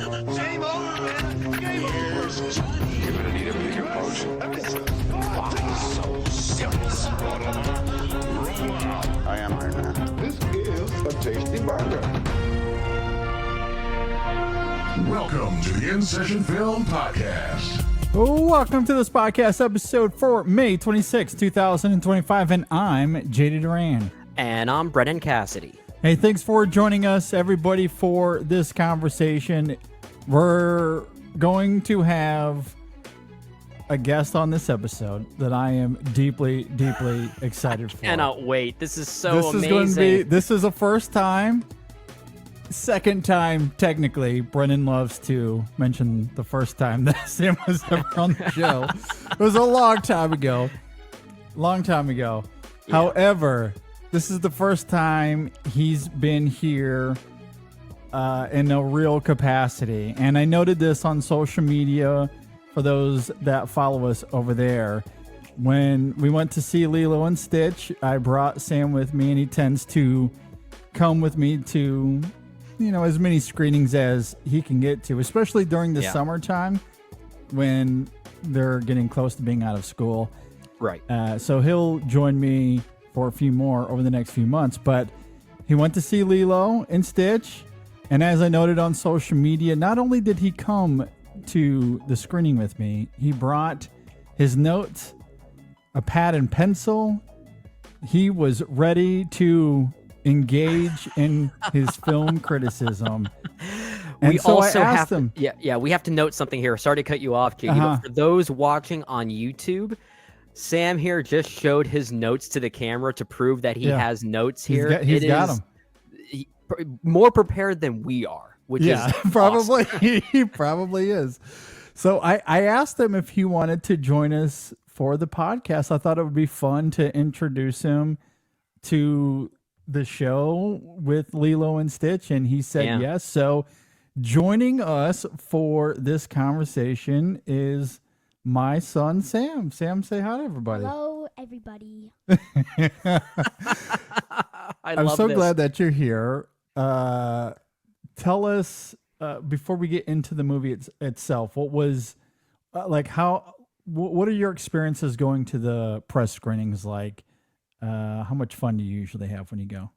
Same old man. Game over. You're gonna need a bigger boat. So serious. I am Iron Man. This is a tasty burger. Welcome to the In Session Film Podcast. Welcome to this podcast episode for May 26, 2025, and I'm JD Duran. And I'm Brennan Cassidy. Hey, thanks for joining us, everybody, for this conversation. We're going to have a guest on this episode that I am deeply, deeply excited for. Cannot wait. This is so amazing. This is a first time. Second time, technically. Brennan loves to mention the first time that Sam was ever on the show. It was a long time ago. Yeah. However, this is the first time he's been here in a real capacity. And I noted this on social media for those that follow us over there. When we went to see Lilo and Stitch, I brought Sam with me, and he tends to come with me to, as many screenings as he can get to, especially during the summertime when they're getting close to being out of school. Right. So he'll join me for a few more over the next few months. But he went to see Lilo and Stitch. And as I noted on social media, not only did he come to the screening with me, he brought his notes, a pad and pencil. He was ready to engage in his film criticism. And we so also I asked him. We have to note something here. Sorry to cut you off, JD, but for those watching on YouTube, Sam here just showed his notes to the camera to prove that he has notes here. He's got them. More prepared than we are, which is probably awesome. He probably is. So I asked him if he wanted to join us for the podcast. I thought it would be fun to introduce him to the show with Lilo and Stitch, and he said yes. So joining us for this conversation is my son, Sam. Sam, say hi to everybody. Hello, everybody. I'm so glad that you're here. Tell us, before we get into the movie itself, what was, what are your experiences going to the press screenings like? How much fun do you usually have when you go?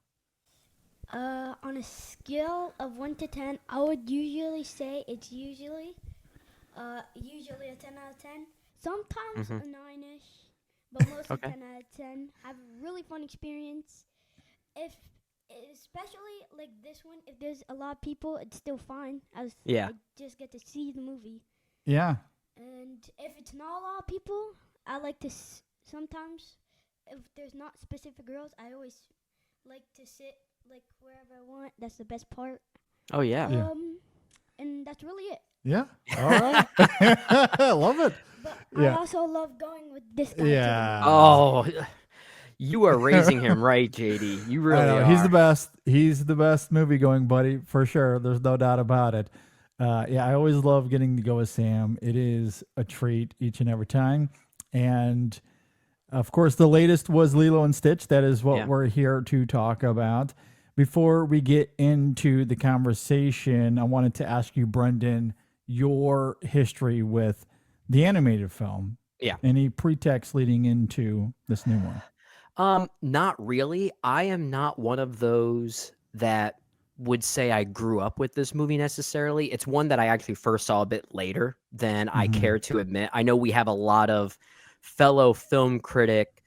On a scale of 1 to 10, I would usually say it's usually a 10 out of 10. Sometimes a 9-ish, but mostly 10 out of 10. I have a really fun experience. Especially like this one, if there's a lot of people, it's still fine. I just get to see the movie. Yeah. And if it's not a lot of people, I like to sometimes, if there's not specific girls, I always like to sit like wherever I want. That's the best part. Oh, yeah. And that's really it. Yeah. All right. I love it. But I also love going with this guy. Yeah. Oh, you are raising him right, JD. You really are. He's the best. He's the best movie-going buddy, for sure. There's no doubt about it. I always love getting to go with Sam. It is a treat each and every time. And, of course, the latest was Lilo and Stitch. That is what we're here to talk about. Before we get into the conversation, I wanted to ask you, Brendan, your history with the animated film. Yeah. Any pretext leading into this new one? Not really. I am not one of those that would say I grew up with this movie necessarily. It's one that I actually first saw a bit later than I care to admit. I know we have a lot of fellow film critic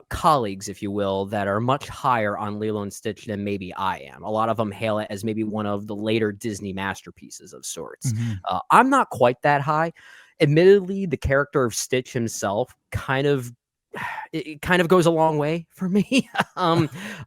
colleagues, if you will, that are much higher on Lilo and Stitch than maybe I am. A lot of them hail it as maybe one of the later Disney masterpieces of sorts. I'm not quite that high. Admittedly, the character of Stitch himself kind of goes a long way for me.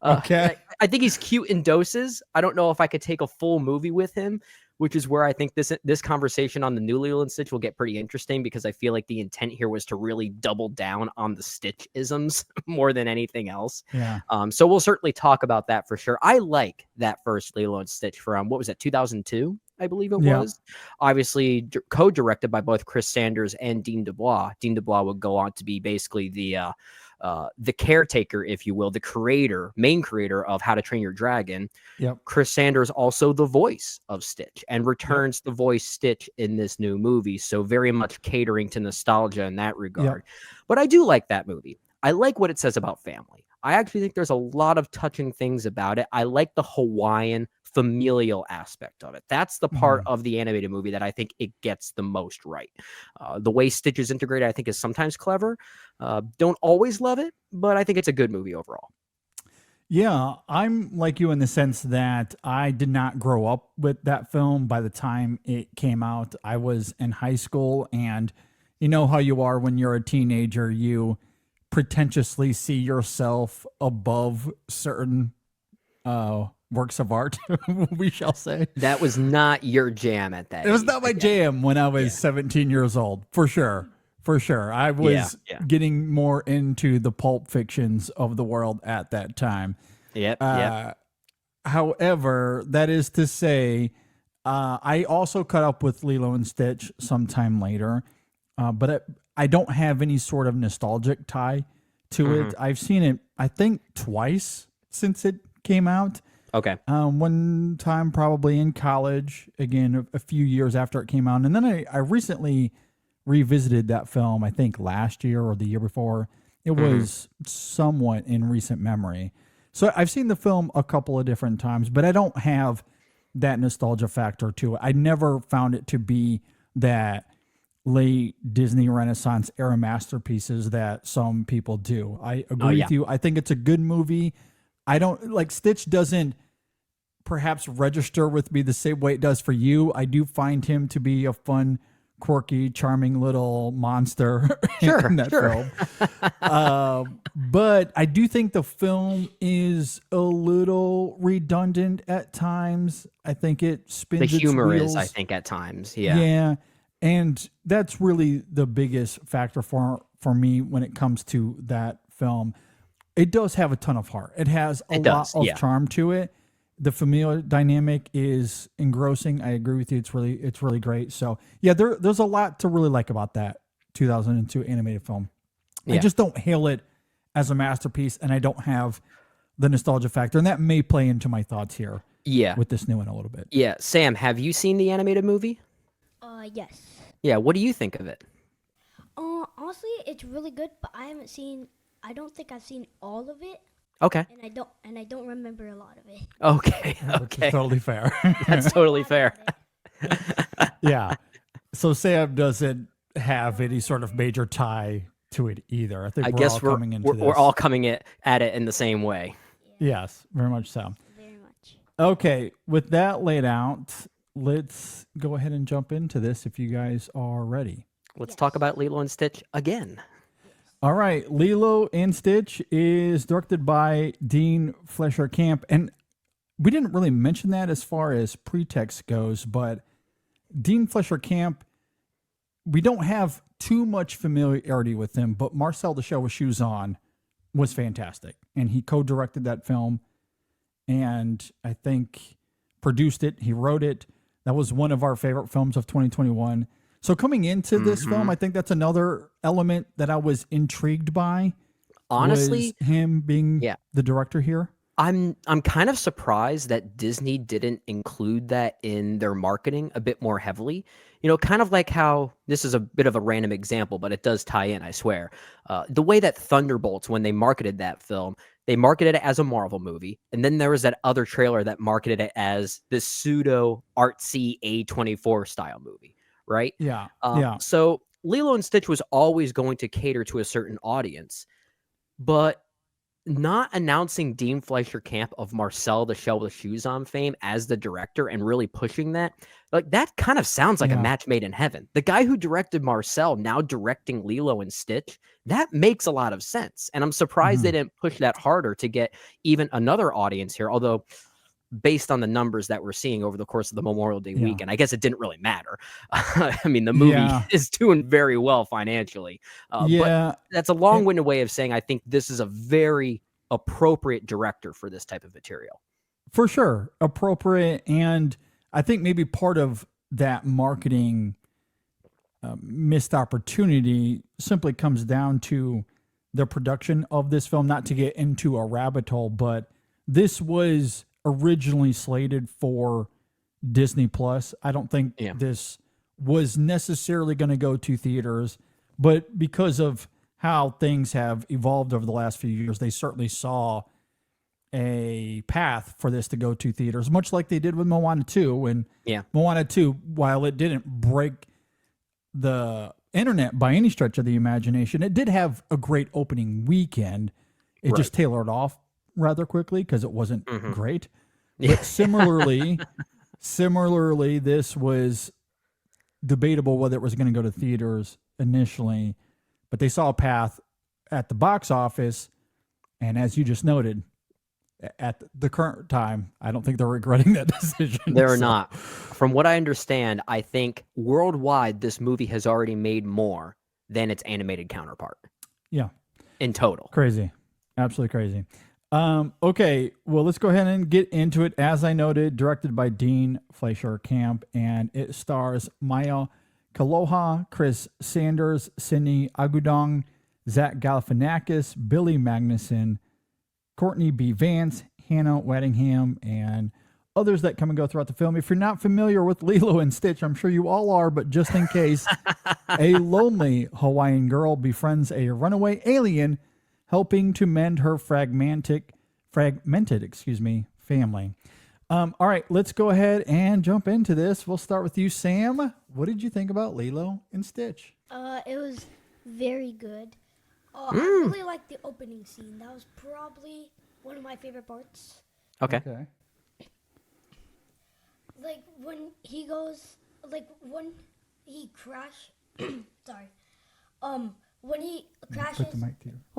Okay. I think he's cute in doses. I don't know if I could take a full movie with him, which is where I think this conversation on the new Lilo and Stitch will get pretty interesting, because I feel like the intent here was to really double down on the Stitch-isms more than anything else. Yeah. So we'll certainly talk about that for sure. I like that first Lilo and Stitch from, what was that, 2002? I believe it was. Obviously co-directed by both Chris Sanders and Dean DeBlois. Dean DeBlois would go on to be basically the the caretaker, if you will, the main creator of How to Train Your Dragon. Yep. Chris Sanders also the voice of Stitch and returns the voice Stitch in this new movie. So very much catering to nostalgia in that regard. Yep. But I do like that movie. I like what it says about family. I actually think there's a lot of touching things about it. I like the Hawaiian familial aspect of it. That's the part of the animated movie that I think it gets the most right. The way Stitch is integrated, I think, is sometimes clever. Don't always love it, but I think it's a good movie overall. Yeah, I'm like you in the sense that I did not grow up with that film by the time it came out. I was in high school, and you know how you are when you're a teenager, you pretentiously see yourself above certain works of art, we shall say. That was not your jam at that It was age, not my jam when I was 17 years old, for sure. For sure. I was getting more into the pulp fictions of the world at that time. Yep. However, that is to say, I also caught up with Lilo and Stitch sometime later, but I don't have any sort of nostalgic tie to it. I've seen it, I think, twice since it came out. Okay. One time probably in college, again, a few years after it came out. And then I recently revisited that film, I think last year or the year before. It was somewhat in recent memory. So I've seen the film a couple of different times, but I don't have that nostalgia factor to it. I never found it to be that late Disney Renaissance era masterpieces that some people do. I agree with you. I think it's a good movie. I don't like Stitch doesn't perhaps register with me the same way it does for you. I do find him to be a fun, quirky, charming little monster in that film. But I do think the film is a little redundant at times. I think it spins its humor wheels. is, I think, at times. Yeah. Yeah. And that's really the biggest factor for me when it comes to that film. It does have a ton of heart. It has a lot of charm to it. The familial dynamic is engrossing. I agree with you. It's really great. So yeah, there's a lot to really like about that 2002 animated film. Yeah. I just don't hail it as a masterpiece, and I don't have the nostalgia factor, and that may play into my thoughts here. Yeah, with this new one a little bit. Yeah, Sam, have you seen the animated movie? Yes. Yeah, what do you think of it? Honestly, it's really good, but I don't think I've seen all of it. Okay. And I don't remember a lot of it. Okay. That's totally fair. That's totally fair. Yeah. So Sam doesn't have any sort of major tie to it either. I think we're all coming at it in the same way. Yeah. Yes, very much so. Very much. Okay, with that laid out, let's go ahead and jump into this if you guys are ready. Let's talk about Lilo and Stitch again. All right, Lilo and Stitch is directed by Dean Fleischer Camp, and we didn't really mention that as far as pretext goes, but Dean Fleischer Camp, we don't have too much familiarity with him, but Marcel the Shell with Shoes On was fantastic, and he co-directed that film, and I think produced it, he wrote it. That was one of our favorite films of 2021. So coming into this film, I think that's another element that I was intrigued by. Honestly, was him being the director here. I'm kind of surprised that Disney didn't include that in their marketing a bit more heavily. You know, kind of like how this is a bit of a random example, but it does tie in, I swear. The way that Thunderbolts, when they marketed that film, they marketed it as a Marvel movie. And then there was that other trailer that marketed it as this pseudo artsy A24 style movie. Right? Yeah. So Lilo and Stitch was always going to cater to a certain audience, but not announcing Dean Fleischer Camp of Marcel the Shell with Shoes On fame as the director and really pushing that, like that kind of sounds like a match made in heaven. The guy who directed Marcel now directing Lilo and Stitch, that makes a lot of sense. And I'm surprised they didn't push that harder to get even another audience here, although based on the numbers that we're seeing over the course of the Memorial Day weekend, I guess it didn't really matter. I mean, the movie is doing very well financially. But that's a long-winded way of saying I think this is a very appropriate director for this type of material. For sure. Appropriate. And I think maybe part of that marketing missed opportunity simply comes down to the production of this film, not to get into a rabbit hole, but this was originally slated for Disney Plus. I don't think this was necessarily going to go to theaters, but because of how things have evolved over the last few years, they certainly saw a path for this to go to theaters, much like they did with Moana 2. And Moana 2, while it didn't break the internet by any stretch of the imagination, it did have a great opening weekend. It just tailored off rather quickly because it wasn't great. But similarly, this was debatable whether it was going to go to theaters initially, but they saw a path at the box office. And as you just noted, at the current time, I don't think they're regretting that decision. They're not. From what I understand, I think worldwide, this movie has already made more than its animated counterpart. Yeah. In total. Crazy. Absolutely crazy. Okay, well, let's go ahead and get into it. As I noted, directed by Dean Fleischer Camp, and it stars Maya Kaloha, Chris Sanders, Sidney Agudong, Zach Galifianakis, Billy Magnuson, Courtney B. Vance, Hannah Waddingham, and others that come and go throughout the film. If you're not familiar with Lilo and Stitch, I'm sure you all are, but just in case, a lonely Hawaiian girl befriends a runaway alien, helping to mend her fragmented family. All right, let's go ahead and jump into this. We'll start with you, Sam. What did you think about Lilo and Stitch? It was very good. I really liked the opening scene. That was probably one of my favorite parts. Okay. Like when he goes, like when he sorry. When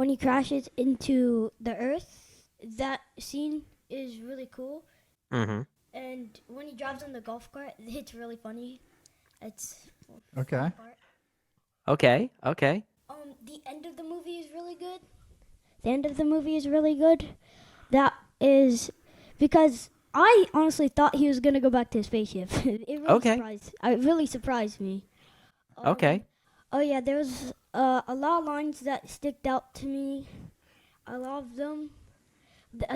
he crashes into the earth, that scene is really cool. Mm-hmm. And when he drives on the golf cart, it's really funny. It's okay. Okay. The end of the movie is really good. That is because I honestly thought he was gonna go back to his spaceship. It really surprised me. Okay. Oh yeah, there was a lot of lines that sticked out to me. I love them.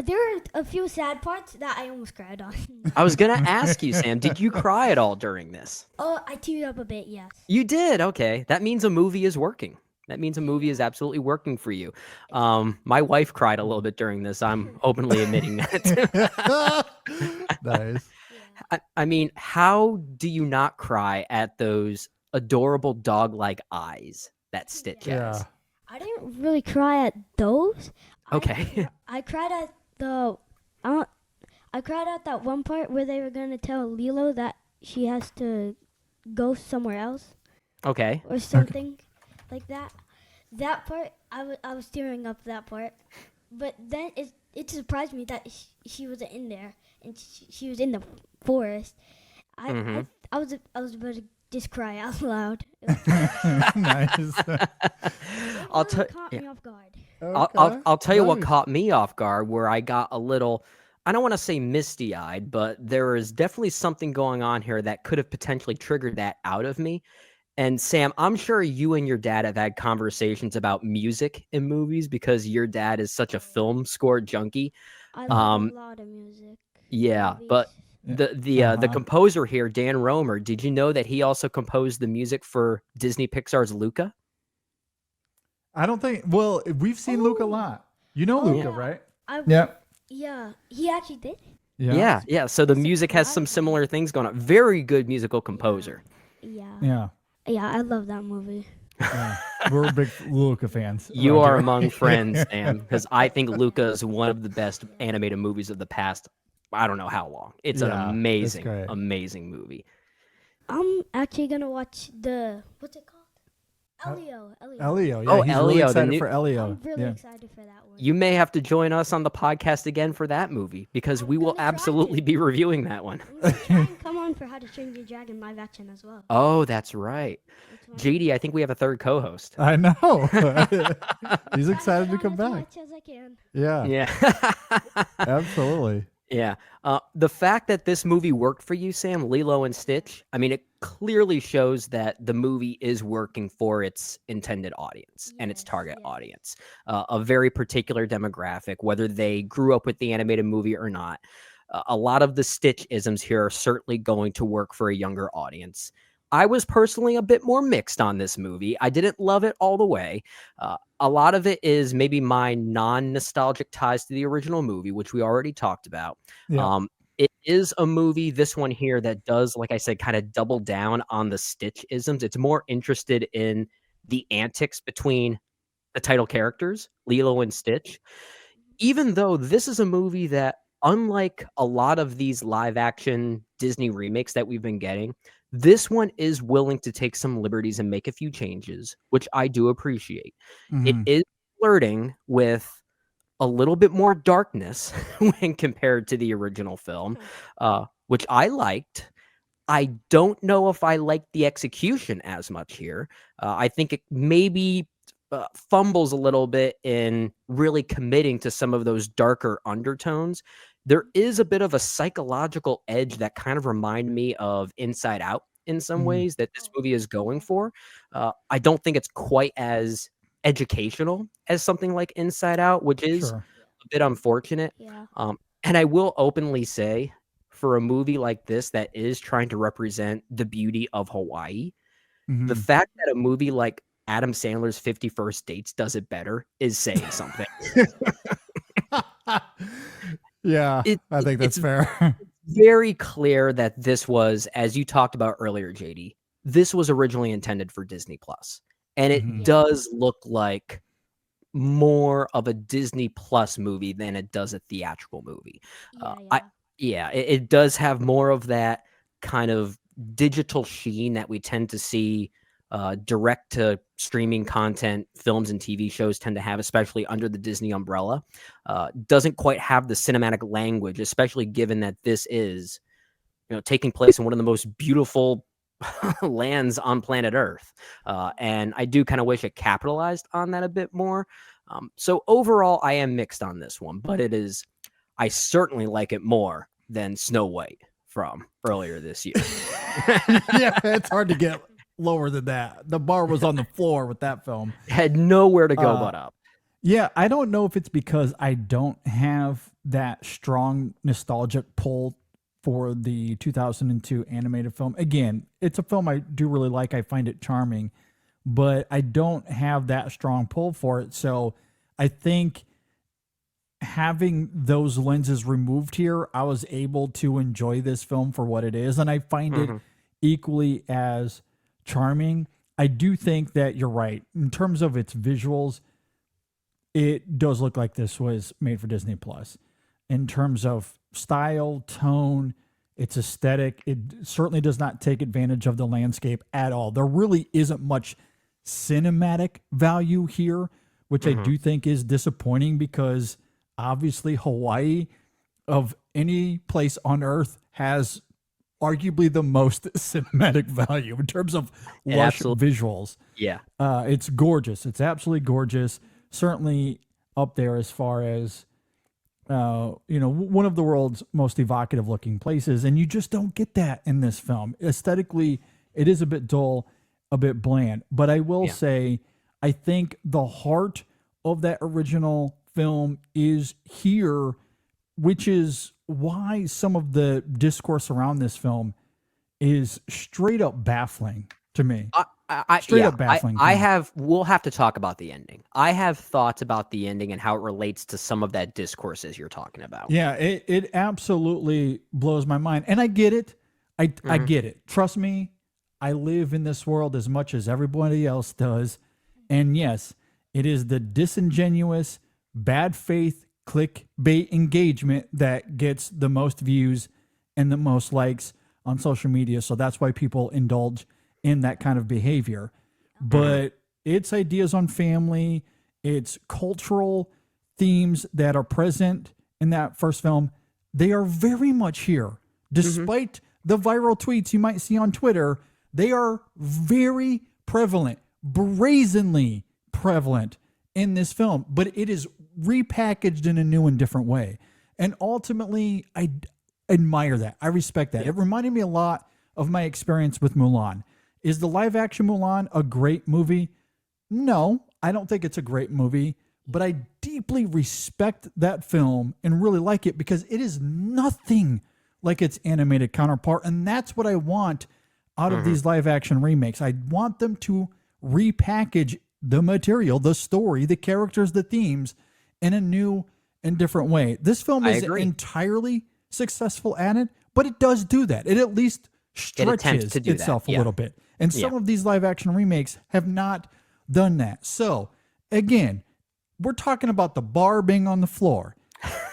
There are a few sad parts that I almost cried on. I was going to ask you, Sam, did you cry at all during this? I teared up a bit, yes. You did? Okay. That means a movie is working. That means a movie is absolutely working for you. My wife cried a little bit during this. I'm openly admitting that. Nice. I mean, how do you not cry at those adorable dog-like eyes that Stitch has? I didn't really cry at those. Okay. I cried at that one part where they were gonna tell Lilo that she has to go somewhere else. Okay. Or something like that. That part, I was tearing up that part. But then it surprised me that she wasn't in there and she was in the forest. I was about to just cry out loud. Nice. Caught me off guard. I'll tell you what caught me off guard, where I got a little, I don't want to say misty-eyed, but there is definitely something going on here that could have potentially triggered that out of me. And Sam, I'm sure you and your dad have had conversations about music in movies because your dad is such a film score junkie. I love a lot of music. Yeah, but the composer here, Dan Romer, did you know that he also composed the music for Disney Pixar's Luca? I don't think. Well, we've seen Luca a lot. You know Luca, right? Yeah, he actually did. Yeah. So the music has some similar things going on. Very good musical composer. Yeah, I love that movie. Yeah. We're big Luca fans. You are among friends, Sam, because I think Luca is one of the best animated movies of the past. I don't know how long. It's an amazing movie. I'm actually gonna watch what's it called? Elio. Elio. Yeah, oh, he's Elio. Really excited for Elio. I'm really excited for that one. You may have to join us on the podcast again for that movie because we will absolutely be reviewing that one. I'm gonna try and come on for How to Train Your Dragon live action as well. Oh, that's right. JD, I think we have a third co-host. I know. He's excited to come back. As much as I can. Yeah. Yeah. Absolutely. Yeah. The fact that this movie worked for you, Sam, Lilo and Stitch, I mean, it clearly shows that the movie is working for its intended audience and its target audience, a very particular demographic, whether they grew up with the animated movie or not. A lot of the Stitch isms here are certainly going to work for a younger audience. I was personally a bit more mixed on this movie. I didn't love it all the way. A lot of it is maybe my non-nostalgic ties to the original movie, which we already talked about. Yeah. It is a movie, this one here, that does, like I said, kind of double down on the Stitch isms. It's more interested in the antics between the title characters, Lilo and Stitch. Even though this is a movie that, unlike a lot of these live action Disney remakes that we've been getting, this one is willing to take some liberties and make a few changes, which I do appreciate. It is flirting with a little bit more darkness when compared to the original film, which I liked. I don't know if I like the execution as much here. I think it maybe fumbles a little bit in really committing to some of those darker undertones. There is a bit of a psychological edge that kind of remind me of Inside Out in some ways that this movie is going for. I don't think it's quite as educational as something like Inside Out, which is a bit unfortunate. Yeah. And I will openly say, for a movie like this that is trying to represent the beauty of Hawaii, the fact that a movie like Adam Sandler's 50 First Dates does it better is saying something. Yeah, I think that's fair. Very clear that this was, as you talked about earlier, JD, this was originally intended for Disney Plus. And it does look like more of a Disney Plus movie than it does a theatrical movie. It does have more of that kind of digital sheen that we tend to see direct to streaming content, films and TV shows tend to have, especially under the Disney umbrella. Doesn't quite have the cinematic language, especially given that this is, taking place in one of the most beautiful lands on planet Earth. And I do kind of wish it capitalized on that a bit more. So overall, I am mixed on this one, but I certainly like it more than Snow White from earlier this year. Yeah, it's hard to get lower than that. The bar was on the floor with that film. Had nowhere to go but up. Yeah, I don't know if it's because I don't have that strong nostalgic pull for the 2002 animated film. Again, it's a film I do really like. I find it charming, but I don't have that strong pull for it. So I think having those lenses removed here, I was able to enjoy this film for what it is. And I find it equally as charming. I do think that you're right. In terms of its visuals, it does look like this was made for Disney Plus. In terms of style, tone, its aesthetic, it certainly does not take advantage of the landscape at all. There really isn't much cinematic value here, which I do think is disappointing because obviously Hawaii, of any place on Earth, has arguably the most cinematic value in terms of lush visuals. Yeah. It's gorgeous. It's absolutely gorgeous. Certainly up there as far as, one of the world's most evocative looking places. And you just don't get that in this film. Aesthetically, it is a bit dull, a bit bland. But I will say, I think the heart of that original film is here, which is why some of the discourse around this film is straight up baffling to me. Straight up baffling. We'll have to talk about the ending. I have thoughts about the ending and how it relates to some of that discourse as you're talking about. Yeah, it absolutely blows my mind. And I get it. I get it. Trust me, I live in this world as much as everybody else does. And yes, it is the disingenuous, bad faith, clickbait engagement that gets the most views and the most likes on social media. So that's why people indulge in that kind of behavior. But it's ideas on family, it's cultural themes that are present in that first film. They are very much here. Despite the viral tweets you might see on Twitter, they are very prevalent, brazenly prevalent in this film, but it is repackaged in a new and different way. And ultimately, I admire that. I respect that. It reminded me a lot of my experience with Mulan. Is the live action Mulan a great movie? No, I don't think it's a great movie, but I deeply respect that film and really like it because it is nothing like its animated counterpart. And that's what I want out of these live action remakes. I want them to repackage the material, the story, the characters, the themes in a new and different way. This film is entirely successful at it, but it does do that. It at least stretches itself a little bit. And some of these live action remakes have not done that. So again, we're talking about the bar being on the floor.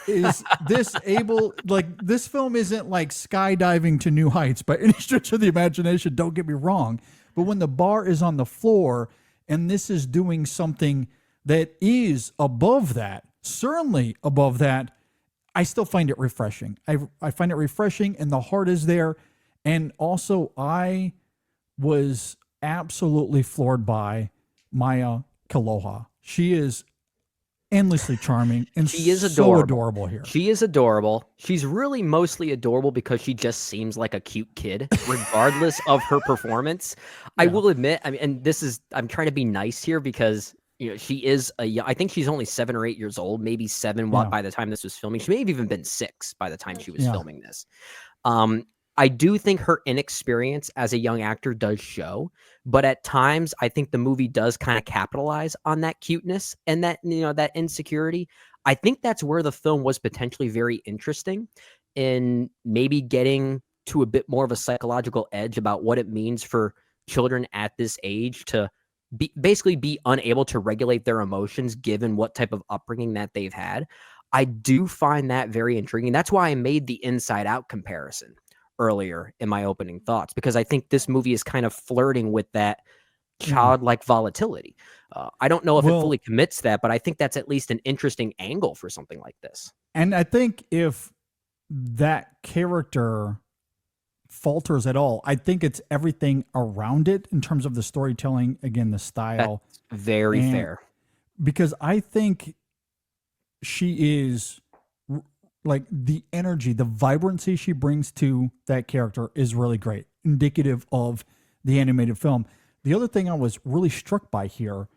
Is this able, like, this film isn't like skydiving to new heights by any stretch of the imagination, don't get me wrong. But when the bar is on the floor and this is doing something that is above that, certainly above that, I still find it refreshing. I find it refreshing and the heart is there. And also I was absolutely floored by Maya Kaloha. She is endlessly charming and she is so adorable here. She is adorable. She's really mostly adorable because she just seems like a cute kid, regardless of her performance. I will admit, I mean, and I'm trying to be nice here because she is I think she's only 7 or 8 years old, maybe 7 by the time this was filming. She may have even been 6 by the time she was filming this. I do think her inexperience as a young actor does show, but at times I think the movie does kind of capitalize on that cuteness and that, that insecurity. I think that's where the film was potentially very interesting in maybe getting to a bit more of a psychological edge about what it means for children at this age to basically be unable to regulate their emotions given what type of upbringing that they've had. I do find that very intriguing. That's why I made the Inside Out comparison earlier in my opening thoughts, because I think this movie is kind of flirting with that childlike volatility. I don't know if it fully commits that, but I think that's at least an interesting angle for something like this. And I think if that character falters at all, I think it's everything around it in terms of the storytelling, again, the style. That's very fair. Because I think she is, like, the energy, the vibrancy she brings to that character is really great, indicative of the animated film. The other thing I was really struck by here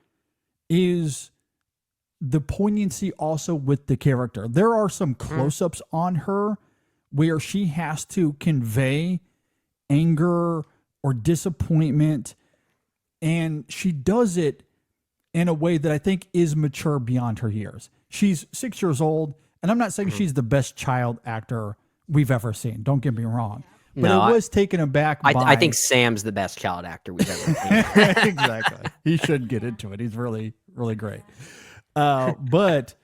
is the poignancy also with the character. There are some close-ups on her where she has to convey anger or disappointment, and she does it in a way that I think is mature beyond her years. She's 6 years old, and I'm not saying she's the best child actor we've ever seen. Don't get me wrong. But I was taken aback by... I think Sam's the best child actor we've ever seen. Exactly. He should get into it. He's really, really great. But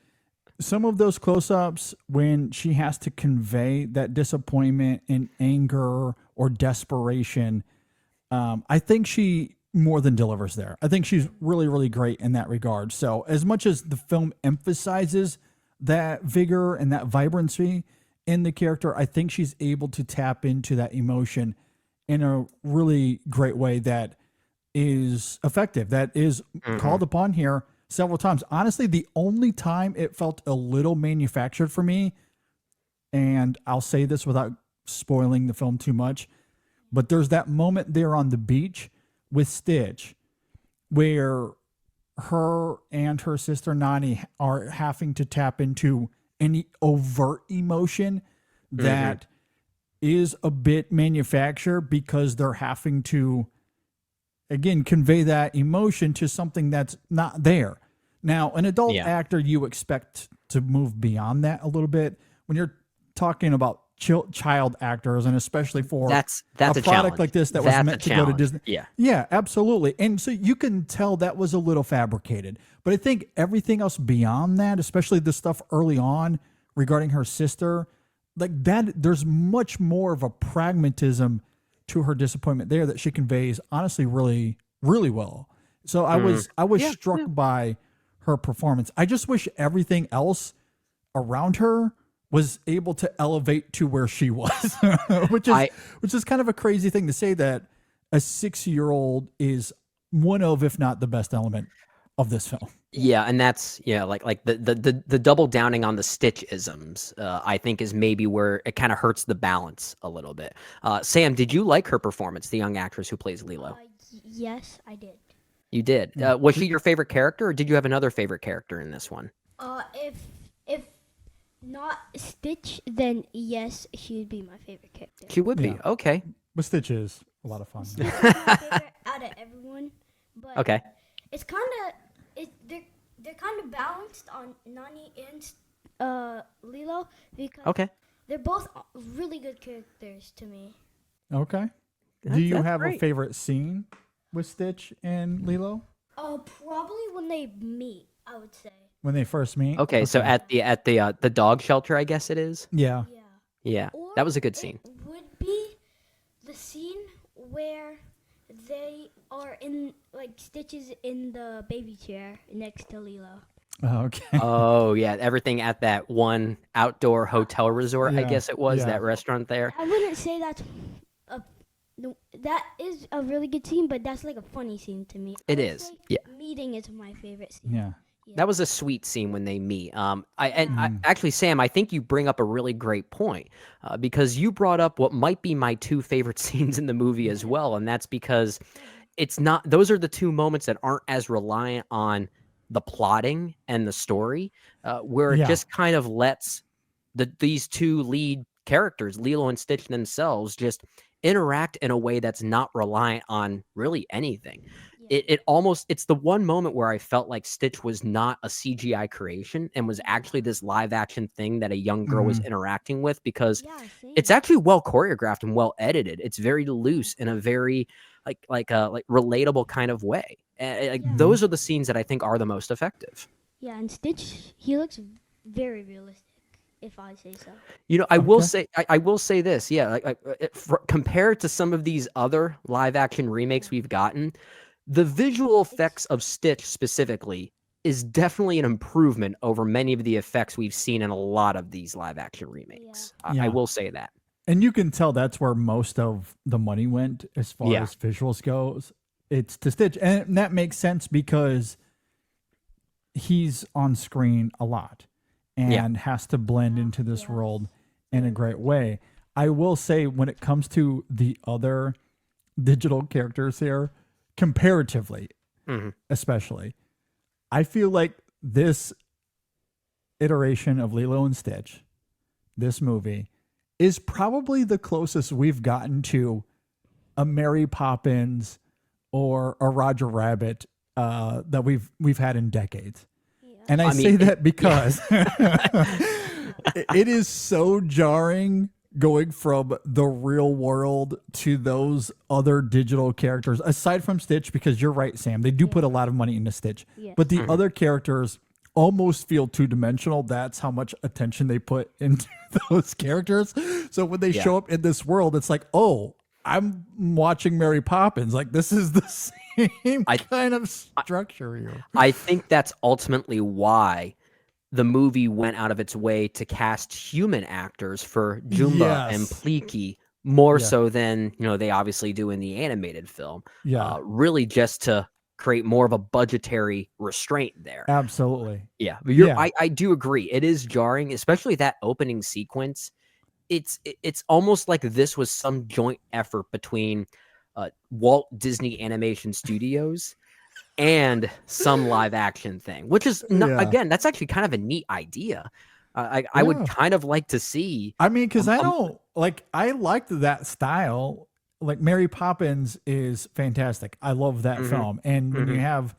some of those close-ups when she has to convey that disappointment and anger or desperation, I think she more than delivers there. I think she's really, really great in that regard. So as much as the film emphasizes that vigor and that vibrancy in the character, I think she's able to tap into that emotion in a really great way that is effective, that is called upon here several times. Honestly, the only time it felt a little manufactured for me, and I'll say this without spoiling the film too much, but there's that moment there on the beach with Stitch where her and her sister Nani are having to tap into any overt emotion that is a bit manufactured because they're having to, again, convey that emotion to something that's not there. Now, an adult actor, you expect to move beyond that a little bit. When you're talking about child actors, and especially for that's a product challenge. like this that was meant to go to Disney. Yeah, absolutely. And so you can tell that was a little fabricated. But I think everything else beyond that, especially the stuff early on regarding her sister, like that, there's much more of a pragmatism to her disappointment there that she conveys, honestly, really, really well. So I was struck by her performance. I just wish everything else around her was able to elevate to where she was, which is kind of a crazy thing to say, that a 6-year-old is one of, if not the best element of this film. Yeah, and that's like the double downing on the Stitch isms, I think is maybe where it kind of hurts the balance a little bit. Sam, did you like her performance, the young actress who plays Lilo? Yes, I did. You did. Was she your favorite character, or did you have another favorite character in this one? If not Stitch, then yes, she would be my favorite character. She would be. Okay. But Stitch is a lot of fun. Stitch is my favorite out of everyone. But Okay. it's kind of they're kind of balanced on Nani and Lilo because they're both really good characters to me. Okay. Do you have great. a favorite scene with Stitch and Lilo? Probably when they meet, I would say. When they first meet? Okay, so at the dog shelter, I guess it is. Yeah. Yeah, Or that was a good scene. It would be the scene where they are in, like, Stitch is in the baby chair next to Lilo. Okay. Oh yeah, everything at that one outdoor hotel resort, I Yeah, guess it was, yeah. that restaurant there. I wouldn't say that is a really good scene, but that's like a funny scene to me. It I would is, say yeah. Meeting is my favorite scene. Yeah. That was a sweet scene when they meet. Actually, Sam, I think you bring up a really great point because you brought up what might be my two favorite scenes in the movie as well, and that's because it's not. Those are the two moments that aren't as reliant on the plotting and the story, where it just kind of lets these two lead characters, Lilo and Stitch themselves, just interact in a way that's not reliant on really anything. It's the one moment where I felt like Stitch was not a CGI creation and was actually this live action thing that a young girl was interacting with, because it's actually well choreographed and well edited. It's very loose in a very like relatable kind of way. Those are the scenes that I think are the most effective. Yeah, and Stitch, he looks very realistic, if I say so. I will say I will say this, compared to some of these other live action remakes we've gotten, the visual effects of Stitch specifically is definitely an improvement over many of the effects we've seen in a lot of these live action remakes. I will say that. And you can tell that's where most of the money went as far as visuals goes. It's to Stitch. And that makes sense because he's on screen a lot and has to blend into this world in a great way. I will say when it comes to the other digital characters here, comparatively, especially, I feel like this iteration of Lilo and Stitch, this movie, is probably the closest we've gotten to a Mary Poppins or a Roger Rabbit that we've had in decades. And I say that because it is so jarring going from the real world to those other digital characters, aside from Stitch, because you're right, Sam, they do put a lot of money into Stitch, but the other characters almost feel two-dimensional. That's how much attention they put into those characters. So when they show up in this world, it's like, oh, I'm watching Mary Poppins. Like, this is the same kind of structure here. I think that's ultimately why the movie went out of its way to cast human actors for Jumba and Pleaky more so than they obviously do in the animated film. Really just to create more of a budgetary restraint there. Absolutely. I do agree. It is jarring, especially that opening sequence. It's almost like this was some joint effort between Walt Disney Animation Studios and some live action thing, which is again, that's actually kind of a neat idea. I would kind of like to see. I mean, because I liked that style. Like, Mary Poppins is fantastic. I love that film. And when you have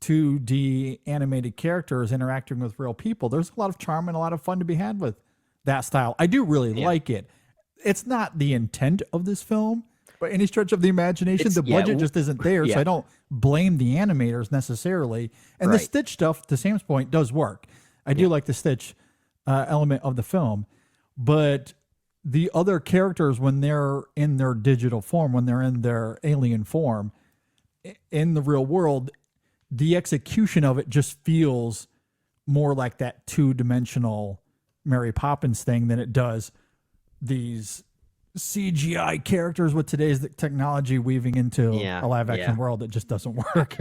2D animated characters interacting with real people, there's a lot of charm and a lot of fun to be had with that style. I do really like it. It's not the intent of this film by any stretch of the imagination. The budget just isn't there, so I don't blame the animators necessarily. And the Stitch stuff, to Sam's point, does work. I do like the Stitch element of the film, but the other characters, when they're in their digital form, when they're in their alien form, in the real world, the execution of it just feels more like that two-dimensional Mary Poppins thing than it does these CGI characters with today's technology weaving into a live action world, it just doesn't work.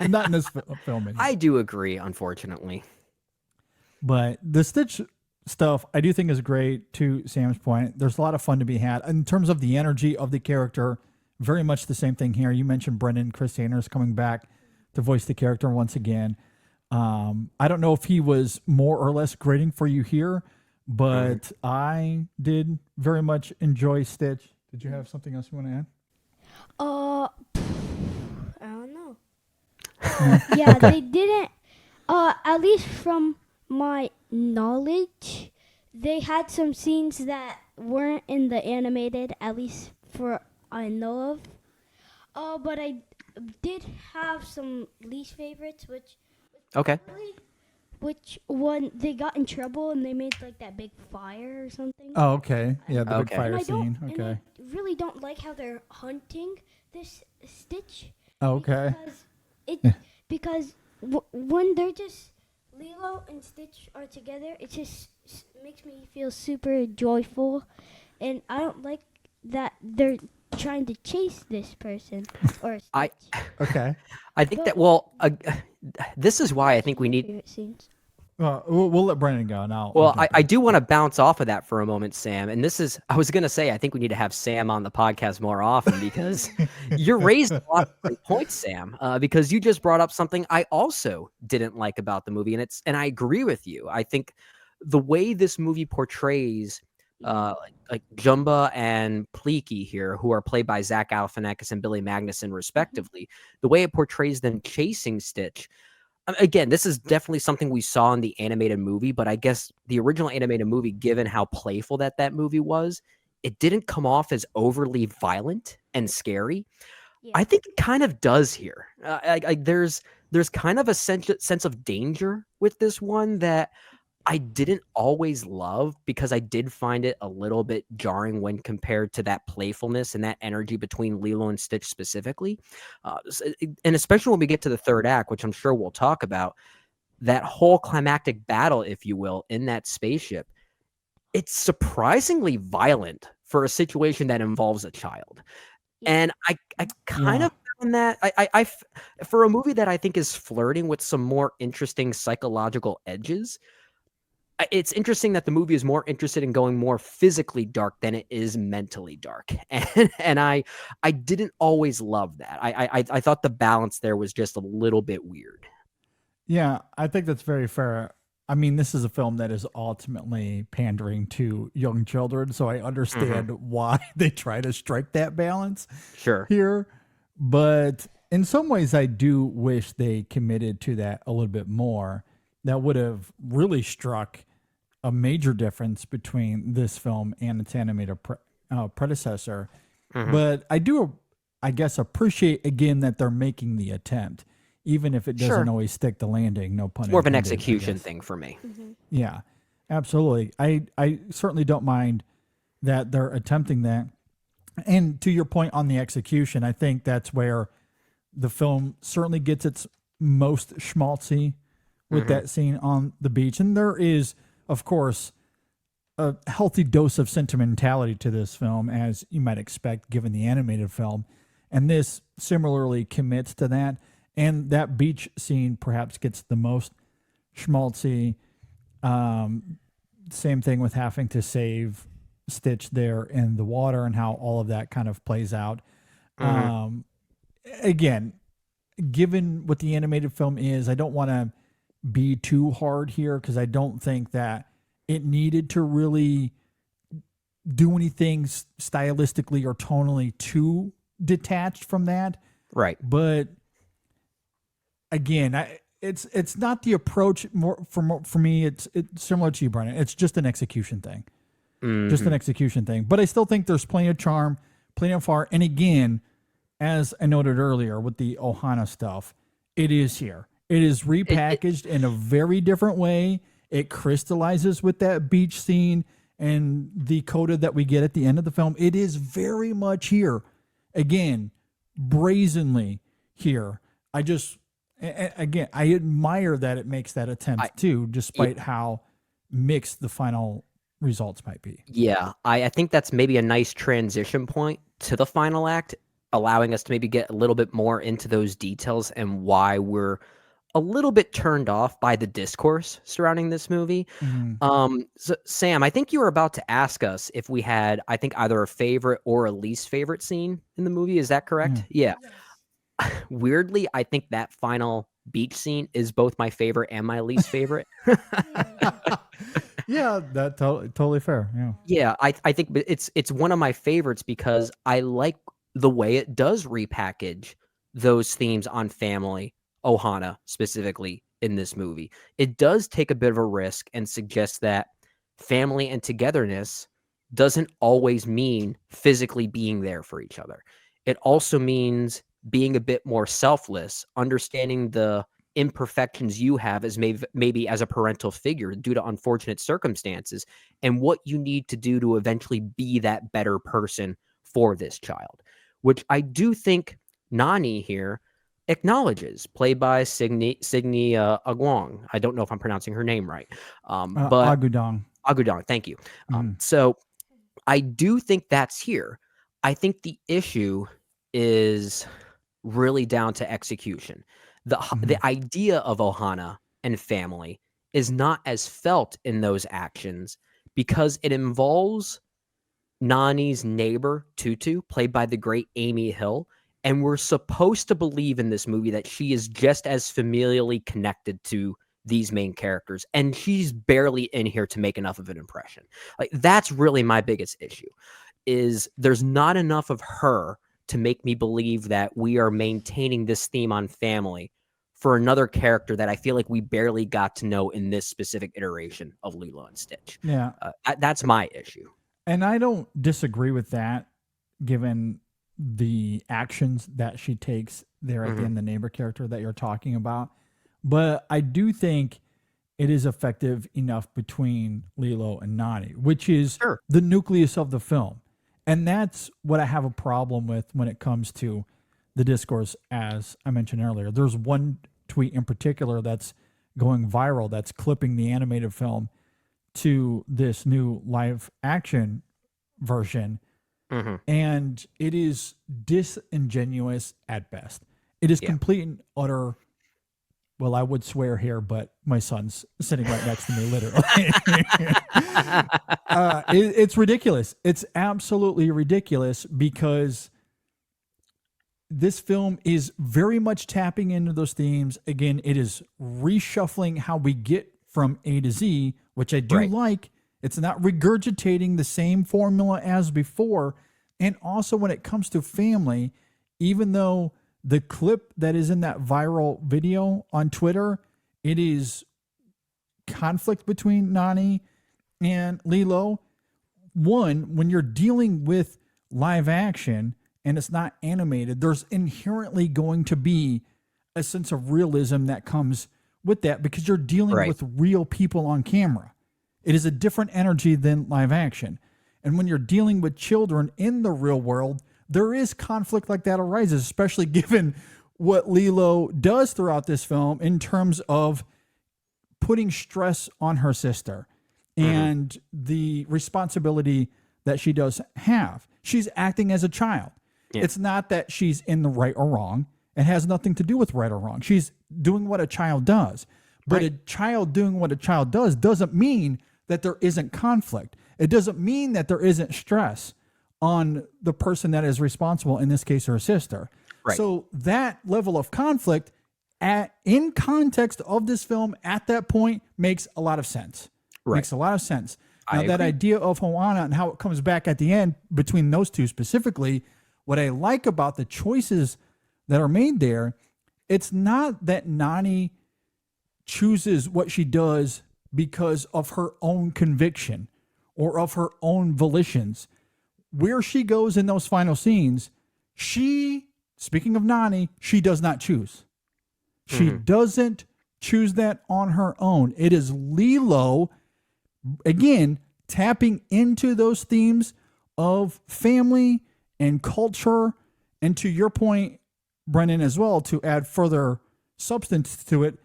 Not in this film. I do agree, unfortunately. But the Stitch stuff, I do think is great. To Sam's point, there's a lot of fun to be had in terms of the energy of the character. Very much the same thing here. You mentioned Brendan Chris Sanders coming back to voice the character once again. I don't know if he was more or less grating for you here, but I did very much enjoy Stitch. Did you have something else you want to add? I don't know. Yeah, they didn't. At least from my knowledge, they had some scenes that weren't in the animated. At least for I know of. But I did have some least favorites, which one they got in trouble and they made like that big fire or something. Oh, okay. Yeah, the big fire scene. Okay. And I really don't like how they're hunting this Stitch. Okay. Because when they're just Lilo and Stitch are together, it just makes me feel super joyful, and I don't like that they're trying to chase this person or Stitch. I think this is why I think we need. We'll let Brandon go now. Well, I do want to bounce off of that for a moment, Sam. And I was going to say, I think we need to have Sam on the podcast more often because you're raising a lot of great points, Sam, because you just brought up something I also didn't like about the movie. And I agree with you. I think the way this movie portrays like Jumba and Pleaky here, who are played by Zach Galifianakis and Billy Magnuson, respectively, the way it portrays them chasing Stitch. Again, this is definitely something we saw in the animated movie, but I guess the original animated movie, given how playful that movie was, it didn't come off as overly violent and scary. Yeah. I think it kind of does here. There's kind of a sense of danger with this one that I didn't always love, because I did find it a little bit jarring when compared to that playfulness and that energy between Lilo and Stitch specifically. And especially when we get to the third act, which I'm sure we'll talk about, that whole climactic battle, if you will, in that spaceship, it's surprisingly violent for a situation that involves a child. And I kind of found that I for a movie that I think is flirting with some more interesting psychological edges, it's interesting that the movie is more interested in going more physically dark than it is mentally dark. And I didn't always love that. I thought the balance there was just a little bit weird. Yeah, I think that's very fair. I mean, this is a film that is ultimately pandering to young children, so I understand why they try to strike that balance here. But in some ways, I do wish they committed to that a little bit more. That would have really struck a major difference between this film and its animated predecessor. But I do, I guess, appreciate again that they're making the attempt, even if it doesn't always stick the landing. No pun intended. It's more of an execution thing for me. Yeah, absolutely. I certainly don't mind that they're attempting that. And to your point on the execution, I think that's where the film certainly gets its most schmaltzy with that scene on the beach. And there is, of course, a healthy dose of sentimentality to this film, as you might expect given the animated film. And this similarly commits to that. And that beach scene perhaps gets the most schmaltzy. Same thing with having to save Stitch there in the water and how all of that kind of plays out. Again, given what the animated film is, I don't want to be too hard here, because I don't think that it needed to really do anything stylistically or tonally too detached from that. Right. But again, it's not the approach. For me, it's similar to you, Brennan. It's just an execution thing. Just an execution thing. But I still think there's plenty of charm, plenty of far. And again, as I noted earlier with the Ohana stuff, it is here. It is repackaged in a very different way. It crystallizes with that beach scene and the coda that we get at the end of the film. It is very much here. Again, brazenly here. I admire that it makes that attempt too, despite how mixed the final results might be. Yeah, I think that's maybe a nice transition point to the final act, allowing us to maybe get a little bit more into those details and why we're a little bit turned off by the discourse surrounding this movie. So Sam, I think you were about to ask us if we had, I think, either a favorite or a least favorite scene in the movie. Is that correct? Yeah. Weirdly, I think that final beach scene is both my favorite and my least favorite. Yeah, that totally fair. Yeah. Yeah, I think it's one of my favorites because I like the way it does repackage those themes on family, Ohana specifically in this movie. It does take a bit of a risk and suggest that family and togetherness doesn't always mean physically being there for each other. It also means being a bit more selfless, understanding the imperfections you have as maybe as a parental figure due to unfortunate circumstances, and what you need to do to eventually be that better person for this child, which I do think Nani here acknowledges, played by Signy Agwong. I don't know if I'm pronouncing her name right, but Agudong, thank you. So I do think that's here. I think the issue is really down to execution. The idea of Ohana and family is not as felt in those actions because it involves Nani's neighbor, Tutu, played by the great Amy Hill, and we're supposed to believe in this movie that she is just as familially connected to these main characters, and she's barely in here to make enough of an impression. Like, that's really my biggest issue, is there's not enough of her to make me believe that we are maintaining this theme on family for another character that I feel like we barely got to know in this specific iteration of Lilo and Stitch. Yeah. That's my issue. And I don't disagree with that, given the actions that she takes there at the end, the neighbor character that you're talking about. But I do think it is effective enough between Lilo and Nani, which is the nucleus of the film. And that's what I have a problem with when it comes to the discourse, as I mentioned earlier. There's one tweet in particular that's going viral that's clipping the animated film to this new live action version. And it is disingenuous at best. It is complete and utter. Well, I would swear here, but my son's sitting right next to me, literally. It's ridiculous. It's absolutely ridiculous because this film is very much tapping into those themes. Again, it is reshuffling how we get from A to Z, which I do like. It's not regurgitating the same formula as before. And also when it comes to family, even though the clip that is in that viral video on Twitter, it is conflict between Nani and Lilo. One, when you're dealing with live action and it's not animated, there's inherently going to be a sense of realism that comes with that because you're dealing with real people on camera. It is a different energy than live action. And when you're dealing with children in the real world, there is conflict like that arises, especially given what Lilo does throughout this film in terms of putting stress on her sister and the responsibility that she does have. She's acting as a child. It's not that she's in the right or wrong. It has nothing to do with right or wrong. She's doing what a child does. But a child doing what a child does doesn't mean that there isn't conflict. It doesn't mean that there isn't stress on the person that is responsible, in this case, her sister. So that level of conflict in context of this film at that point makes a lot of sense. Makes a lot of sense. Now, that idea of Ohana and how it comes back at the end between those two specifically, what I like about the choices that are made there, it's not that Nani chooses what she does because of her own conviction or of her own volitions. Where she goes in those final scenes, speaking of Nani, she does not choose. She doesn't choose that on her own. It is Lilo, again, tapping into those themes of family and culture. And to your point, Brennan, as well, to add further substance to it,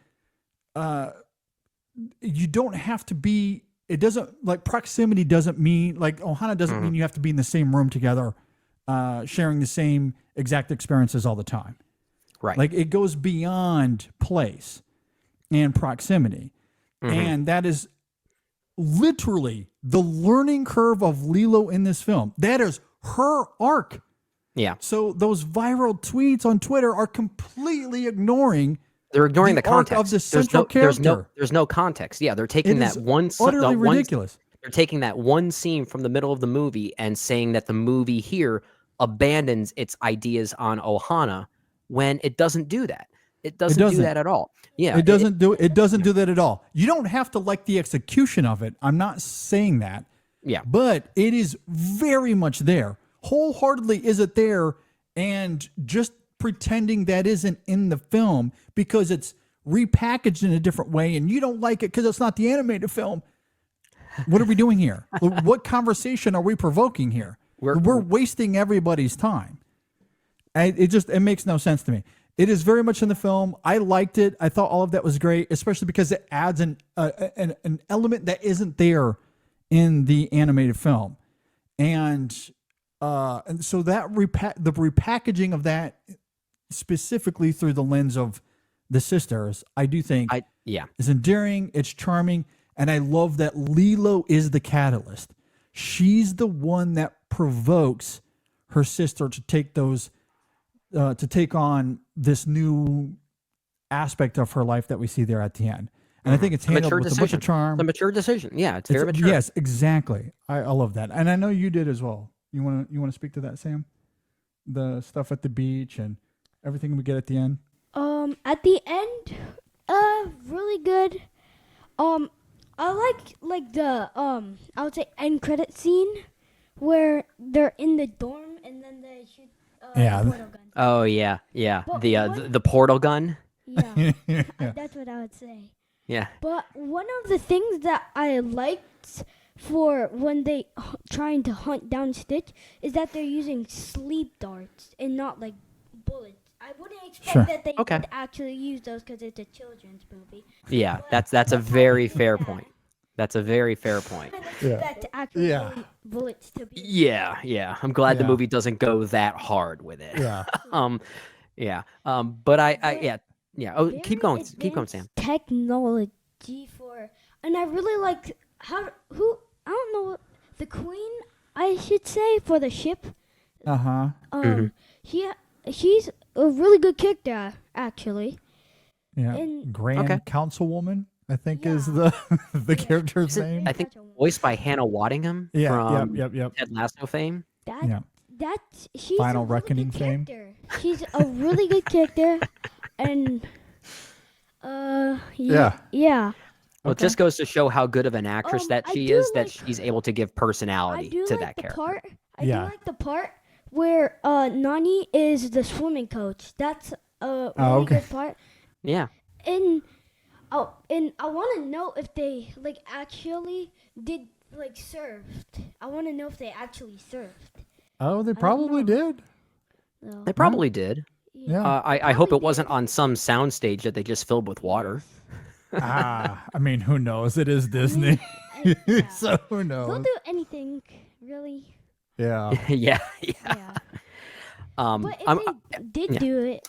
you don't have to be it doesn't like proximity doesn't mean like Ohana doesn't mean you have to be in the same room together, sharing the same exact experiences all the time. Right. Like it goes beyond place and proximity. And that is literally the learning curve of LILO in this film. That is her arc. Yeah. So those viral tweets on Twitter are completely ignoring. They're ignoring the arc context of the central character. There's no context. Yeah, they're taking It is that one. utterly ridiculous. They're taking that one scene from the middle of the movie and saying that the movie here abandons its ideas on Ohana when it doesn't do that. It doesn't do that at all. Yeah, it doesn't do that at all. You don't have to like the execution of it. I'm not saying that. Yeah, but it is very much there. Wholeheartedly is it there, and just pretending that isn't in the film because it's repackaged in a different way and you don't like it because it's not the animated film. What are we doing here? What conversation are we provoking here? We're wasting everybody's time. It makes no sense to me. It is very much in the film. I liked it. I thought all of that was great, especially because it adds an element that isn't there in the animated film. And so that the repackaging of that specifically through the lens of the sisters, I do think is endearing. It's charming. And I love that LILO is the catalyst. She's the one that provokes her sister to take to take on this new aspect of her life that we see there at the end. And I think it's handled with a bunch of charm. It's a mature decision. Yeah, it's very mature. Yes, exactly. I love that. And I know you did as well. You want to speak to that, Sam? The stuff at the beach and everything we get at the end? At the end, really good. I like the I would say end credit scene where they're in the dorm and then they shoot the portal gun. Oh yeah. But the portal gun. Yeah, that's what I would say. Yeah. But one of the things that I liked for when they trying to hunt down Stitch is that they're using sleep darts and not like bullets. I wouldn't expect that they would actually use those because it's a children's movie. Yeah, that's a very fair point. That's a very fair point. Bullets to be. Yeah. I'm glad the movie doesn't go that hard with it. Yeah. But I. Oh, keep going, Sam. Technology and I really like I don't know, the queen, I should say, for the ship. She's a really good character, actually. Yeah. Grand Councilwoman, I think is the character's name. I think voiced by Hannah Waddingham from Ted Lasso fame. She's Final a really Reckoning good fame. character. She's a really good character, and yeah. Well, it just goes to show how good of an actress that she is, that she's able to give personality to that character. I do like the part where Nani is the swimming coach. That's a really good part. Yeah. And I want to know if they actually did served. I want to know if they actually served. Oh, they probably did. No. They probably did. Yeah. I hope it wasn't on some soundstage that they just filled with water. I mean, who knows? It is Disney. So who knows? They'll do anything, really. Yeah. Yeah. But if they did do it,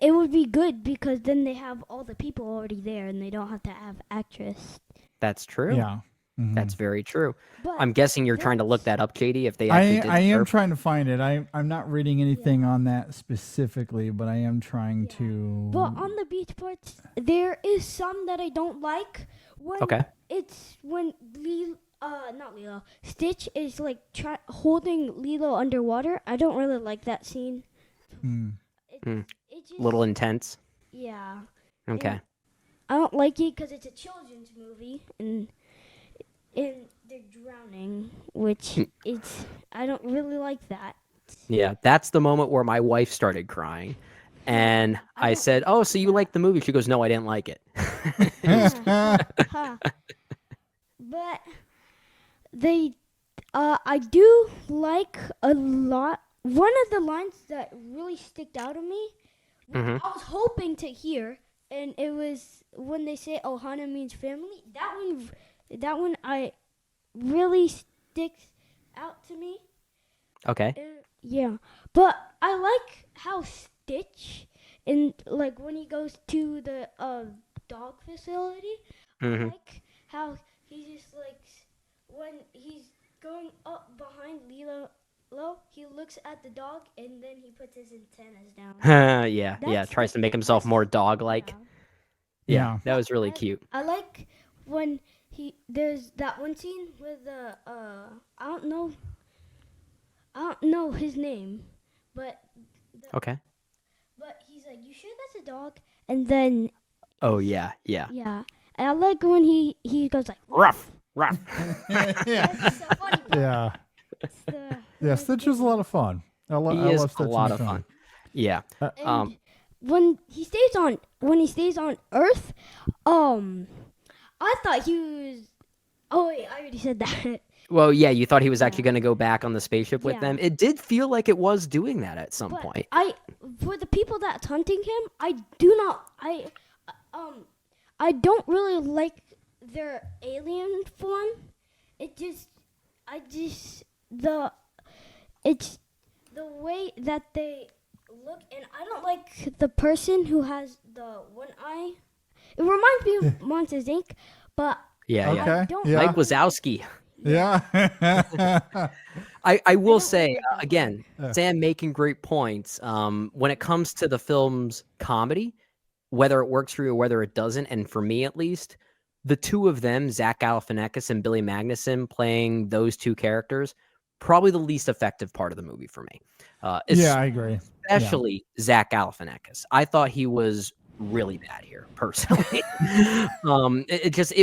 it would be good because then they have all the people already there and they don't have to have actress. That's true. Yeah. Mm-hmm. That's very true. But I'm guessing you're trying to look that up, JD, if they actually did. I am trying to find it. I'm not reading anything on that specifically, but I am trying to. But on the beach parts, there is some that I don't like. It's when not LILO, Stitch is holding LILO underwater. I don't really like that scene. It's just, little intense. Yeah. Okay. And I don't like it because it's a children's movie and they're drowning, which I don't really like that. Yeah, that's the moment where my wife started crying. And I said, "Oh, so you like the movie?" She goes, "No, I didn't like it." But I do like a lot. One of the lines that really sticked out to me, I was hoping to hear, and it was when they say Ohana means family. That one That one I really sticks out to me. Okay. Yeah, but I like how Stitch, like when he goes to the dog facility, I like how he just like when he's going up behind Lilo, he looks at the dog and then he puts his antennas down. yeah. Tries to make himself more dog-like. Yeah, that was really cute. I like when there's that one scene with I don't know his name, but Okay. But he's like, "You sure that's a dog?" And then yeah. and I like when he goes like Ruff. That's so funny. Yeah. Stitch is a lot of fun. I love Stitch. A lot of fun. Yeah. And when he stays on Earth, I thought he was. Oh wait, I already said that. Well, yeah, you thought he was actually going to go back on the spaceship with them. It did feel like it was doing that at some point. For the people that's hunting him, I don't really like their alien form. It's the way that they look, and I don't like the person who has the one eye. It reminds me of Monsters Inc., but I don't like Mike Wazowski. Yeah. I will say, again, Sam making great points. When it comes to the film's comedy, whether it works for you or whether it doesn't, and for me at least, the two of them, Zach Galifianakis and Billy Magnussen, playing those two characters, probably the least effective part of the movie for me. I agree. Especially Zach Galifianakis. I thought he was really bad here, personally.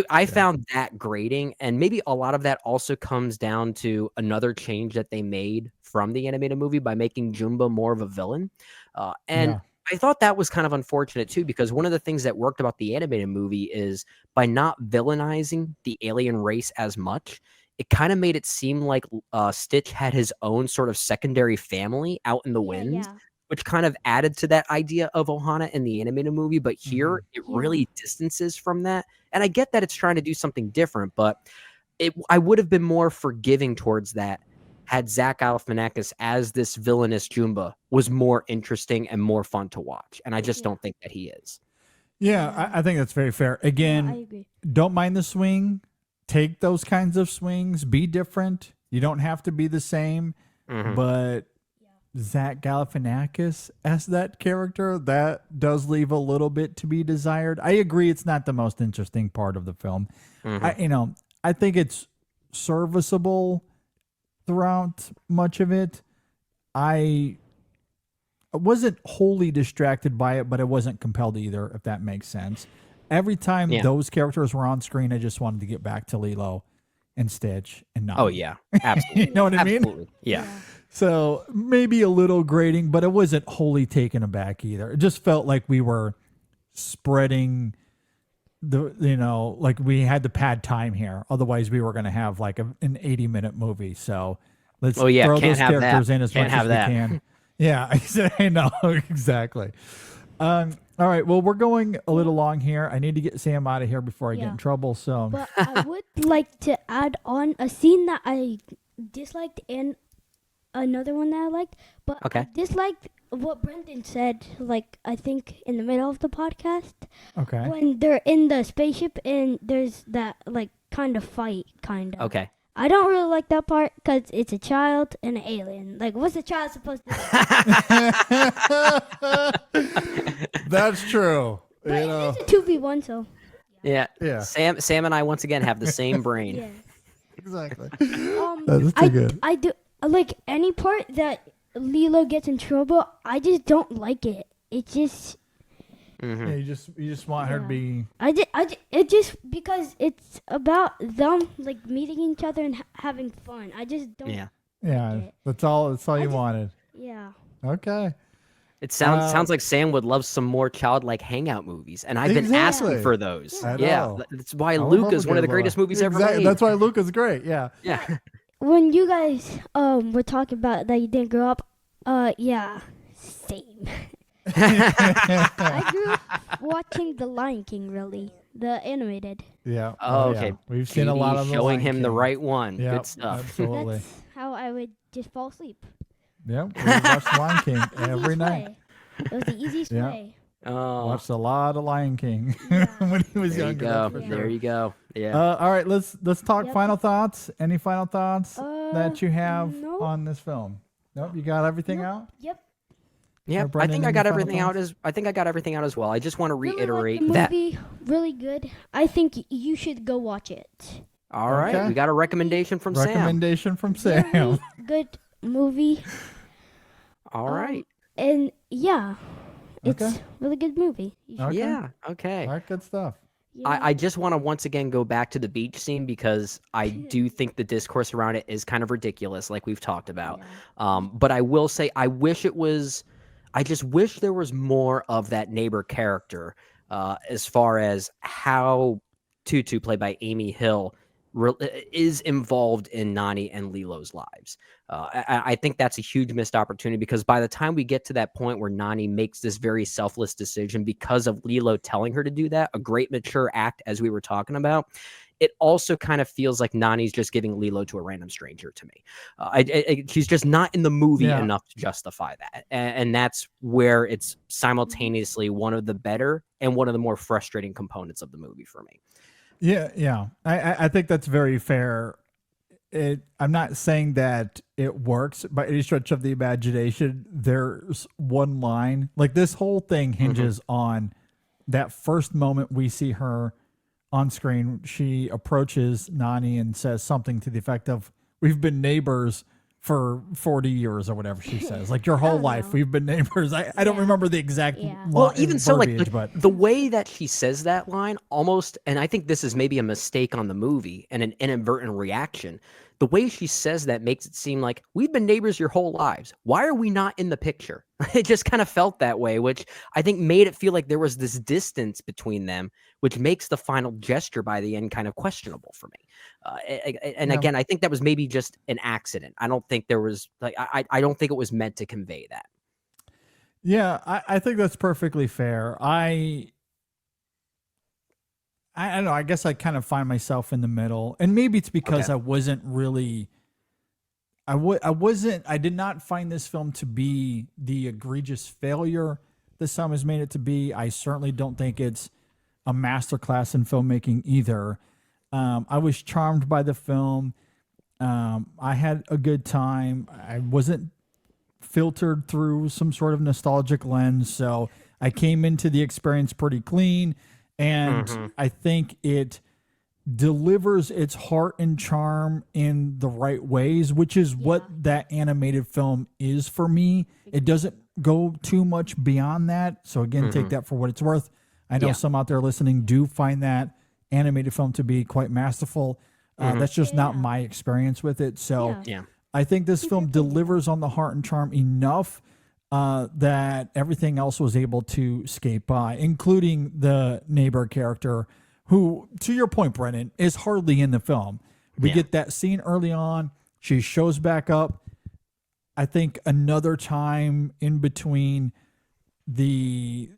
I found that grating, and maybe a lot of that also comes down to another change that they made from the animated movie by making Jumba more of a villain. I thought that was kind of unfortunate too, because one of the things that worked about the animated movie is by not villainizing the alien race as much, it kind of made it seem like Stitch had his own sort of secondary family out in the winds, which kind of added to that idea of Ohana in the animated movie. But here, it really distances from that. And I get that it's trying to do something different, but I would have been more forgiving towards that had Zach Galifianakis as this villainous Jumba was more interesting and more fun to watch. And I just don't think that he is. Yeah, I think that's very fair. Again, I agree. Don't mind the swing. Take those kinds of swings. Be different. You don't have to be the same. But Zach Galifianakis as that character, that does leave a little bit to be desired. I agree it's not the most interesting part of the film. I think it's serviceable throughout much of it. I wasn't wholly distracted by it, but I wasn't compelled either, if that makes sense. Every time those characters were on screen, I just wanted to get back to Lilo and Stitch and not. Oh, yeah. Absolutely. You know what I mean? Absolutely. Yeah. So maybe a little grating, but it wasn't wholly taken aback either. It just felt like we were spreading like we had to pad time here. Otherwise, we were going to have like an 80-minute movie. So let's throw those characters in as much as we can. Yeah, I know. Exactly. All right. Well, we're going a little long here. I need to get Sam out of here before I get in trouble. So, but I would like to add on a scene that I disliked and another one that I liked. But I disliked what Brendan said, like, I think in the middle of the podcast. Okay. When they're in the spaceship and there's that, like, kind of fight, kind of. Okay. I don't really like that part because it's a child and an alien. Like, what's a child supposed to do? That's true. But it's a 2v1, so. Yeah. Sam and I, once again, have the same brain. Yeah. Exactly. That's too good. I do, like, any part that Lilo gets in trouble, I just don't like it. It just... Yeah, you just want her to be... It just because it's about them, like, meeting each other and having fun. I just don't like it. That's all you wanted. Yeah. Okay. It sounds like Sam would love some more childlike hangout movies, and I've been asking for those. Yeah, that's why Luca's one of the greatest movies ever made. That's why Luca's great. Yeah. Yeah. When you guys were talking about that you didn't grow up, same. I grew up watching The Lion King, really. the animated. Yeah. Oh, okay. Yeah. We've seen a lot of the showing Lion him the King. right one. Yep, Good stuff. Absolutely. That's how I would just fall asleep. Yep. We watched Lion King every night. Way. It was the easiest Yeah. way. Oh, Watched a lot of Lion King Yeah. when he was there you younger. go. That's for There sure. you go. Yeah. All right, let's talk Yep. final thoughts. Any final thoughts that you have nope. on this film? Nope, you got everything out? Yep. Yeah, I Brendan, think I any got final everything out thoughts? I think I got everything out as well. I just want to reiterate really that. like the movie, really good. I think you should go watch it. All right, Okay. we got a recommendation from Sam. Recommendation from Sam. Very good movie. All right. And yeah, it's Okay. really good movie. You should- Okay. Yeah. Okay. All right, good stuff. yeah. I just want to once again go back to the beach scene because I do think the discourse around it is kind of ridiculous, like we've talked about. But I will say, I just wish there was more of that neighbor character as far as how Tutu, played by Amy Hill, is involved in Nani and Lilo's lives. I think that's a huge missed opportunity because by the time we get to that point where Nani makes this very selfless decision because of Lilo telling her to do that, a great mature act, as we were talking about, it also kind of feels like Nani's just giving Lilo to a random stranger to me. She's just not in the movie enough to justify that. And that's where it's simultaneously one of the better and one of the more frustrating components of the movie for me. Yeah. I think that's very fair. I'm not saying that it works by any stretch of the imagination. There's one line, like this whole thing hinges on that first moment we see her on screen. She approaches Nani and says something to the effect of, "We've been neighbors for 40 years," or whatever she says. Like your whole life, we've been neighbors. I don't remember the exact Well, even so, verbiage, but the way that she says that line almost, and I think this is maybe a mistake on the movie and an inadvertent reaction. The way she says that makes it seem like we've been neighbors your whole lives. Why are we not in the picture? It just kind of felt that way, which I think made it feel like there was this distance between them, which makes the final gesture by the end kind of questionable for me. Again, I think that was maybe just an accident. I don't think there was I don't think it was meant to convey that. Yeah, I think that's perfectly fair. I don't know. I guess I kind of find myself in the middle, and maybe it's because I wasn't really. I did not find this film to be the egregious failure this film has made it to be. I certainly don't think it's a masterclass in filmmaking either. I was charmed by the film. I had a good time. I wasn't filtered through some sort of nostalgic lens, so I came into the experience pretty clean, and I think it delivers its heart and charm in the right ways, which is what that animated film is for me. It doesn't go too much beyond that, so again, take that for what it's worth. I know some out there listening do find that animated film to be quite masterful. That's just not my experience with it. So I think this film delivers on the heart and charm enough that everything else was able to skate by, including the neighbor character, who, to your point, Brennan, is hardly in the film. We get that scene early on. She shows back up, I think, another time in between the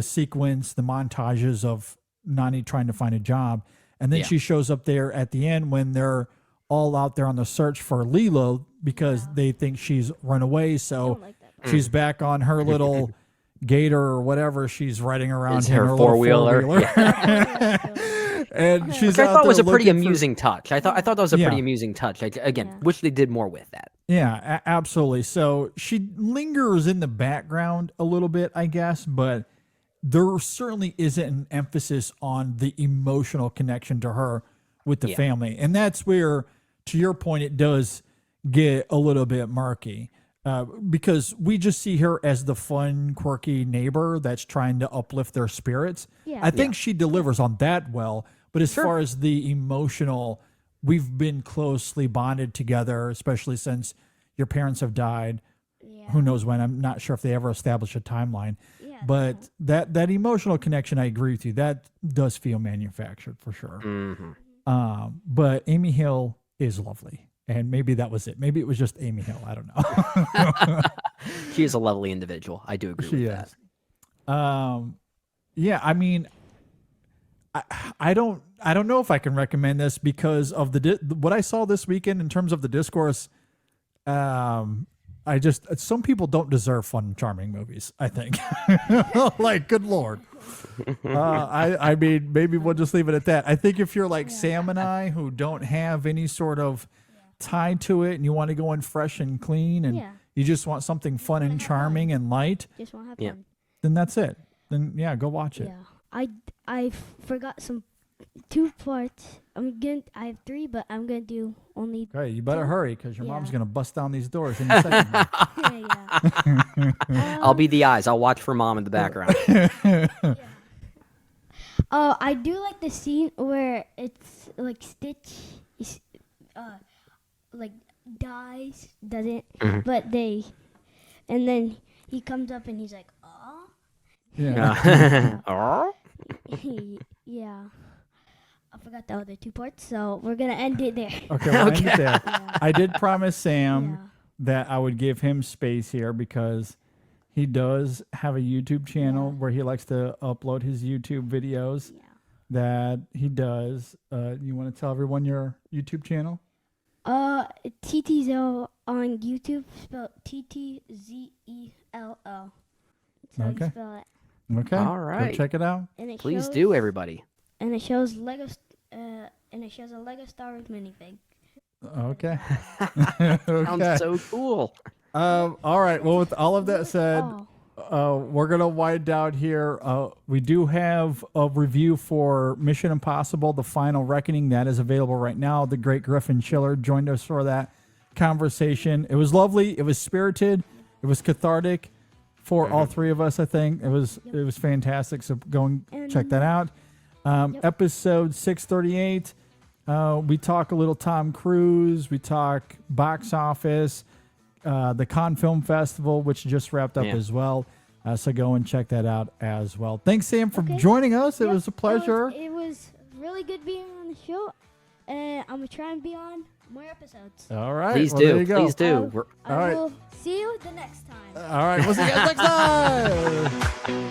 sequence, the montages of Nani trying to find a job. And then she shows up there at the end when they're all out there on the search for Lilo because they think she's run away. So she's back on her little gator or whatever she's riding around. It's in her little four-wheeler. And she's Which I out thought was there a pretty looking for- amusing touch. I thought that was a pretty amusing touch. Again, wish they did more with that. Yeah, absolutely. So she lingers in the background a little bit, I guess, but there certainly isn't an emphasis on the emotional connection to her with the family. And that's where, to your point, it does get a little bit murky because we just see her as the fun, quirky neighbor that's trying to uplift their spirits. I think she delivers on that well. But as far as the emotional, we've been closely bonded together, especially since your parents have died. Who knows when? I'm not sure if they ever establish a timeline. But that emotional connection, I agree with you. That does feel manufactured for sure. But Amy Hill is lovely. And maybe that was it. Maybe it was just Amy Hill. I don't know. She is a lovely individual. I do agree with that. Yeah, I mean, I don't know if I can recommend this because of what I saw this weekend in terms of the discourse. Some people don't deserve fun and charming movies, I think. Like, good Lord. I mean, maybe we'll just leave it at that. I think if you're like Sam and I, who don't have any sort of tie to it, and you want to go in fresh and clean, and you just want something fun and charming and light, just want to have fun. Then that's it. Then go watch it. Yeah, I forgot some 2 parts. I have 3, but I'm gonna do only. Okay, you better hurry because your mom's gonna bust down these doors in a second. I'll be the eyes. I'll watch for mom in the background. I do like the scene where it's like Stitch is, like dies, doesn't? But and then he comes up and he's like, "Oh." Yeah. Yeah. I forgot the other 2 parts, so we're gonna end it there. Okay, we'll end it there. I did promise Sam that I would give him space here because he does have a YouTube channel where he likes to upload his YouTube videos that he does. You want to tell everyone your YouTube channel? TTZell on YouTube, spelled TTZELL. So you spell it. Okay. All right. Go check it out. And Please do, everybody. And it shows Lego, and it shows a Lego Star Wars minifig. Okay. Sounds so cool. All right. Well, with all of that said, we're gonna wind down here. We do have a review for Mission Impossible: The Final Reckoning that is available right now. The great Griffin Schiller joined us for that conversation. It was lovely. It was spirited. It was cathartic for all 3 of us. I think it was fantastic. So go and check that out. Episode 638. We talk a little Tom Cruise. We talk box office. The Cannes Film Festival, which just wrapped up as well. So go and check that out as well. Thanks, Sam, for joining us. It was a pleasure. It was really good being on the show, and I'm going to try and be on more episodes. All right. Please There you do. go. Please do. I will see you the next time. All right. We'll see you guys next time.